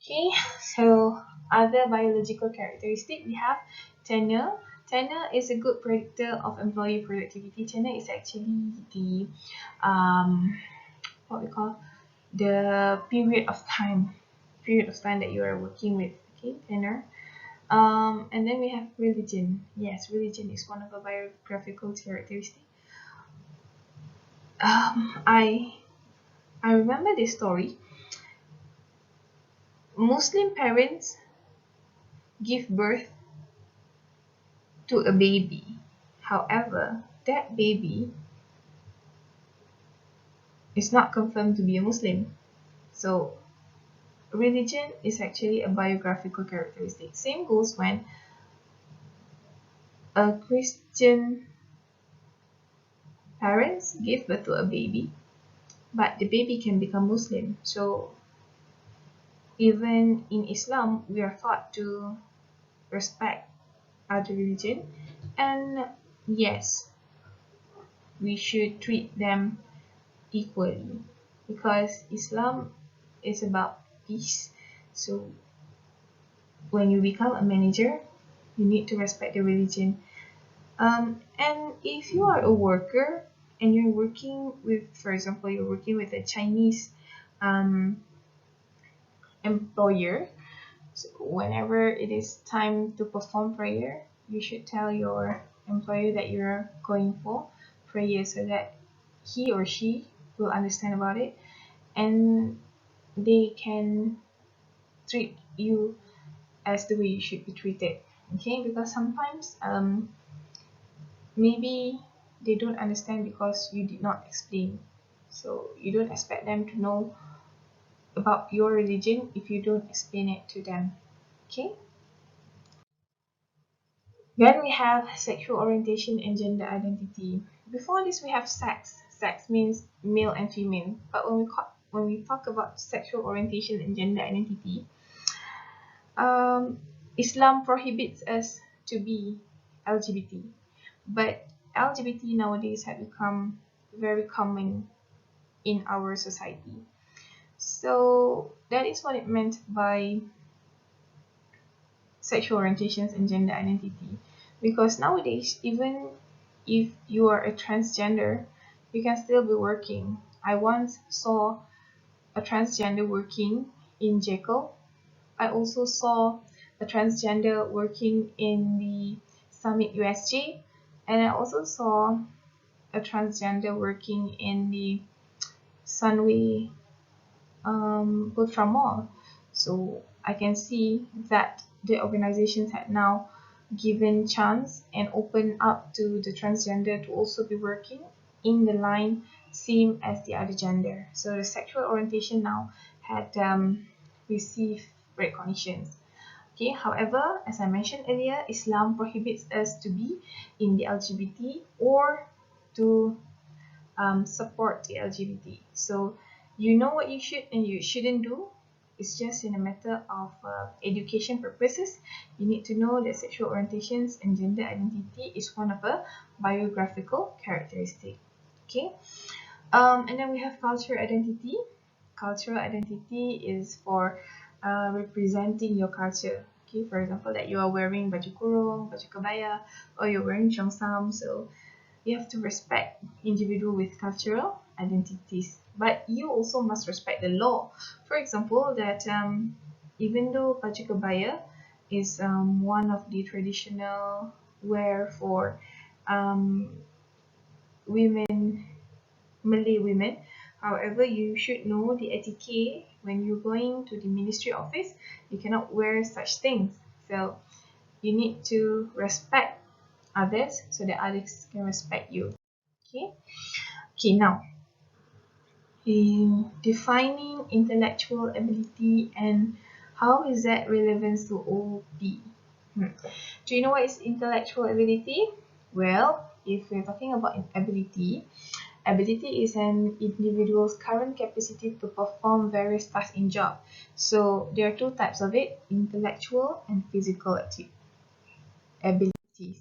Okay, so other biological characteristic we have tenure. Tenure is a good predictor of employee productivity. Tenure is actually the what we call the period of time that you are working with. Okay, tenure. And then we have religion. Yes, religion is one of the biographical characteristic. I remember this story. Muslim parents give birth to a baby. However, that baby is not confirmed to be a Muslim. So, religion is actually a biographical characteristic. Same goes when a Christian parents give birth to a baby, but the baby can become Muslim. So, even in Islam, we are taught to respect other religion, and yes, we should treat them equally because Islam is about peace. So when you become a manager, you need to respect the religion. And if you are a worker and you're working with, for example, you're working with a Chinese um, employer, so whenever it is time to perform prayer, you should tell your employer that you're going for prayer so that he or she will understand about it and they can treat you as the way you should be treated. Okay, because sometimes maybe they don't understand because you did not explain, so you don't expect them to know about your religion if you don't explain it to them. Okay, then we have sexual orientation and gender identity. Before this we have sex means male and female, but when we talk about sexual orientation and gender identity, um, Islam prohibits us to be LGBT, but LGBT nowadays have become very common in our society. So that is what it meant by sexual orientations and gender identity. Because nowadays, even if you are a transgender, you can still be working. I once saw a transgender working in Jekyll. I also saw a transgender working in the Summit USG, and I also saw a transgender working in the Sunway Ultra Mall. So I can see that the organizations had now given chance and open up to the transgender to also be working in the line same as the other gender. So the sexual orientation now had received recognitions. Okay, however, as I mentioned earlier, Islam prohibits us to be in the LGBT or to support the LGBT. So you know what you should and you shouldn't do. It's just in a matter of education purposes. You need to know that sexual orientations and gender identity is one of a biographical characteristic. Okay, and then we have cultural identity. Cultural identity is for representing your culture. Okay, for example, that you are wearing baju kurung, baju kebaya, or you're wearing cheongsam. So you have to respect individual with cultural identities, but you also must respect the law. For example, that even though baju kebaya is one of the traditional wear for um, women, Malay women, however, you should know the etiquette when you're going to the ministry office. You cannot wear such things. So you need to respect others so that others can respect you. Okay. Okay, now in defining intellectual ability and how is that relevant to OP? Do you know what is intellectual ability? Well, if we're talking about ability, ability is an individual's current capacity to perform various tasks in job. So there are two types of it, intellectual and physical abilities.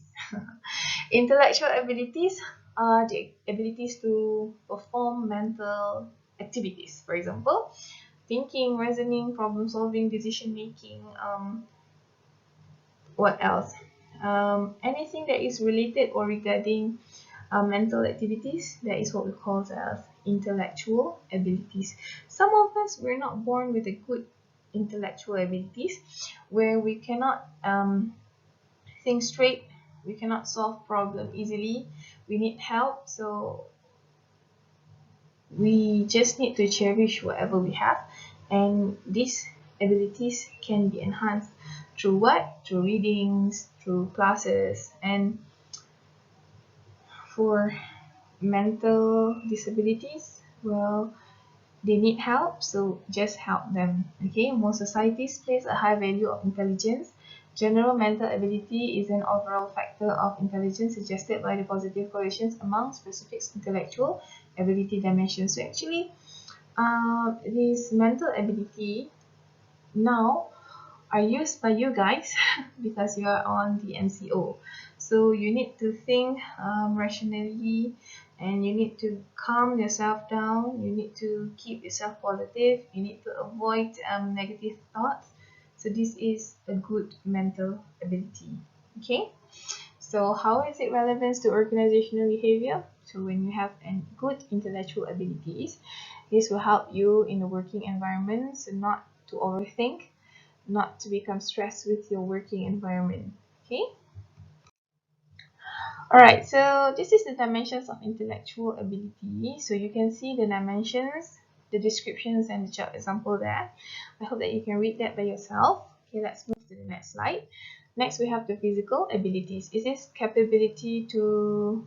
Intellectual abilities the abilities to perform mental activities. For example, thinking, reasoning, problem solving, decision making. What else? Anything that is related or regarding mental activities, that is what we call as intellectual abilities. Some of us were not born with a good intellectual abilities, where we cannot think straight, we cannot solve problem easily, we need help. So we just need to cherish whatever we have, and these abilities can be enhanced through what? Through readings, through classes. And for mental disabilities, well, they need help, so just help them. Okay, most societies place a high value of intelligence. General mental ability is an overall factor of intelligence suggested by the positive correlations among specific intellectual ability dimensions. So actually, this mental ability now are used by you guys because you are on the NCO. So you need to think rationally, and you need to calm yourself down. You need to keep yourself positive. You need to avoid negative thoughts. So this is a good mental ability. Okay. So how is it relevant to organizational behavior? So when you have a good intellectual abilities, this will help you in the working environment, so not to overthink, not to become stressed with your working environment. Okay. All right. So this is the dimensions of intellectual ability. So you can see the dimensions, the descriptions, and the job example there. I hope that you can read that by yourself. Okay. Let's move to the next slide. Next, we have the physical abilities. Is this capability to